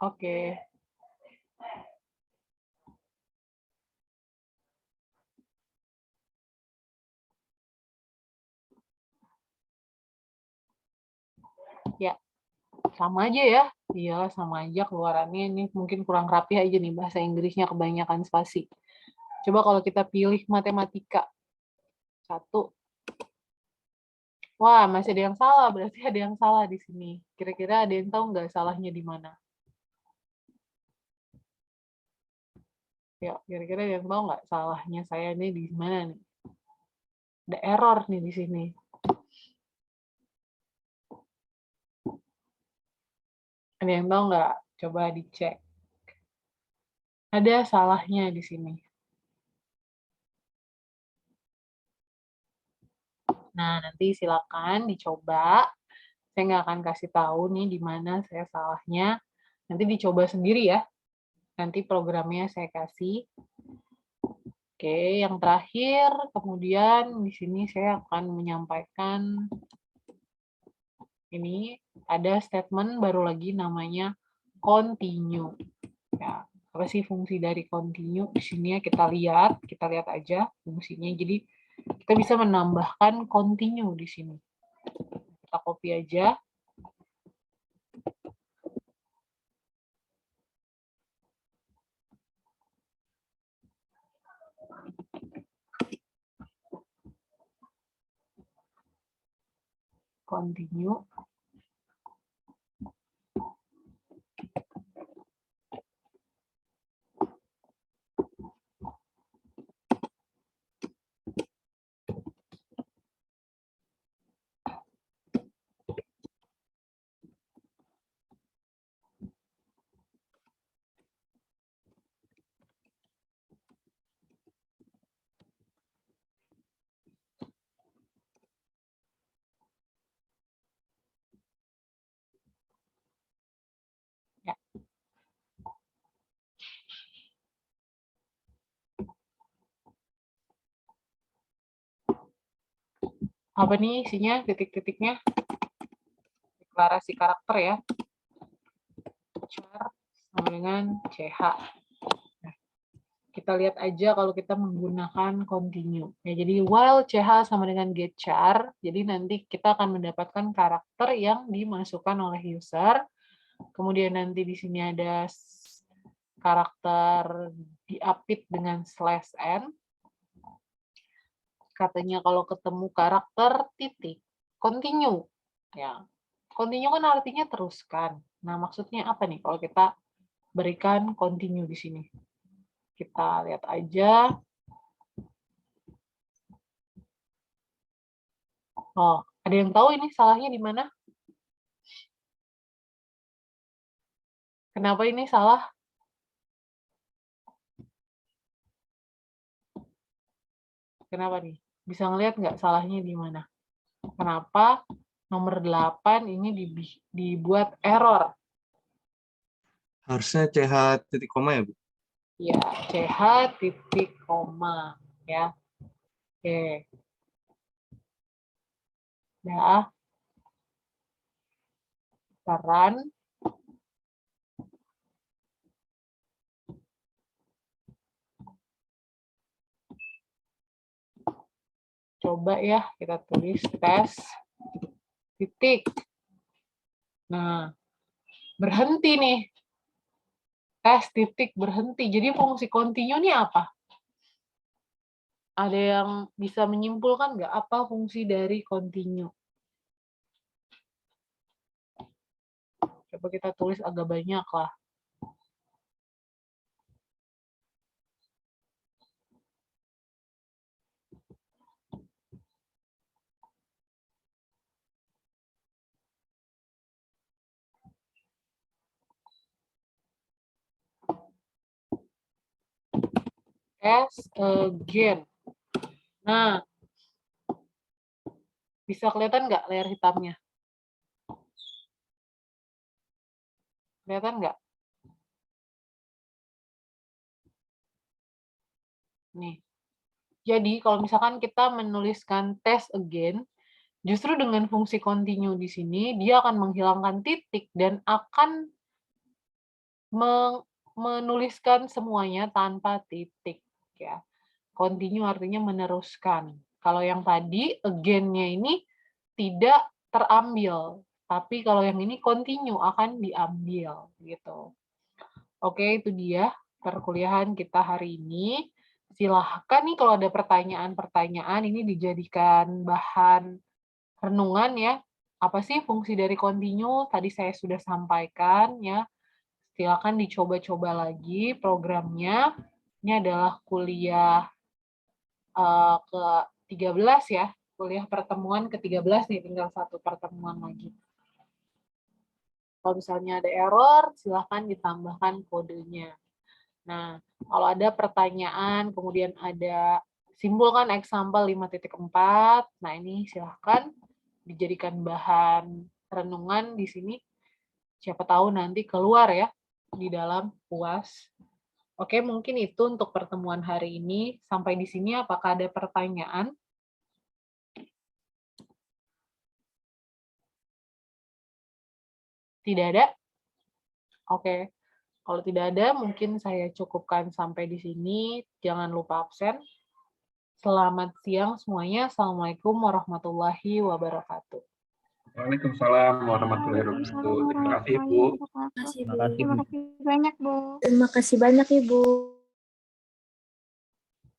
oke. Ya, sama aja ya. Iya, sama aja keluarannya. Ini mungkin kurang rapi aja nih bahasa Inggrisnya, kebanyakan spasi. Coba kalau kita pilih matematika. 1. Wah, masih ada yang salah. Berarti ada yang salah di sini. Kira-kira ada yang tahu nggak salahnya di mana? Ya, kira-kira ada yang tahu nggak salahnya saya ini di mana nih? Ada error nih di sini. Ada yang tahu nggak? Coba dicek. Ada salahnya di sini. Nah, nanti silakan dicoba. Saya nggak akan kasih tahu nih di mana saya salahnya. Nanti dicoba sendiri ya. Nanti programnya saya kasih. Oke, yang terakhir, kemudian di sini saya akan menyampaikan ini ada statement baru lagi namanya continue. Ya, apa sih fungsi dari continue? Di sini ya kita lihat aja fungsinya. Jadi kita bisa menambahkan continue di sini. Kita copy aja. Continue. Ya. Apa nih isinya? Titik-titiknya. Deklarasi karakter ya. Char sama dengan CH. Nah, kita lihat aja kalau kita menggunakan continue. Ya, jadi while CH sama dengan get char, jadi nanti kita akan mendapatkan karakter yang dimasukkan oleh user. Kemudian nanti di sini ada karakter diapit dengan /n. Katanya kalau ketemu karakter titik, continue. Ya, continue kan artinya teruskan. Nah, maksudnya apa nih kalau kita berikan continue di sini? Kita lihat aja. Oh, ada yang tahu ini salahnya di mana? Kenapa ini salah? Kenapa nih? Bisa ngelihat nggak salahnya di mana? Kenapa nomor 8 ini dibuat error? Harusnya CH titik koma ya, Bu? Ya, CH titik koma. Ya. Oke. Dah. Run. Coba ya, kita tulis tes titik. Nah, berhenti nih. Tes titik berhenti. Jadi fungsi continue ini apa? Ada yang bisa menyimpulkan nggak apa fungsi dari continue? Coba kita tulis agak banyak lah. As again. Nah, bisa kelihatan nggak layar hitamnya? Kelihatan nggak? Nih. Jadi, kalau misalkan kita menuliskan test again, justru dengan fungsi continue di sini, dia akan menghilangkan titik dan akan menuliskan semuanya tanpa titik. Ya. Continue artinya meneruskan. Kalau yang tadi, again-nya ini tidak terambil. Tapi kalau yang ini continue akan diambil. Gitu. Oke, itu dia perkuliahan kita hari ini. Silahkan nih kalau ada pertanyaan-pertanyaan, ini dijadikan bahan renungan ya. Apa sih fungsi dari continue? Tadi saya sudah sampaikan ya. Silakan dicoba-coba lagi programnya. Ini adalah kuliah ke-13 ya. Kuliah pertemuan ke-13 nih, tinggal satu pertemuan lagi. Kalau misalnya ada error, silahkan ditambahkan kodenya. Nah, kalau ada pertanyaan, kemudian ada simbol kan example 5.4, nah ini silahkan dijadikan bahan renungan di sini. Siapa tahu nanti keluar ya di dalam UAS. Oke, mungkin itu untuk pertemuan hari ini. Sampai di sini apakah ada pertanyaan? Tidak ada? Oke. Kalau tidak ada, mungkin saya cukupkan sampai di sini. Jangan lupa absen. Selamat siang semuanya. Assalamualaikum warahmatullahi wabarakatuh. Waalaikumsalam warahmatullahi wabarakatuh. Terima kasih, Bu. Terima kasih, Bu. Terima kasih, Bu. Terima kasih banyak, Ibu.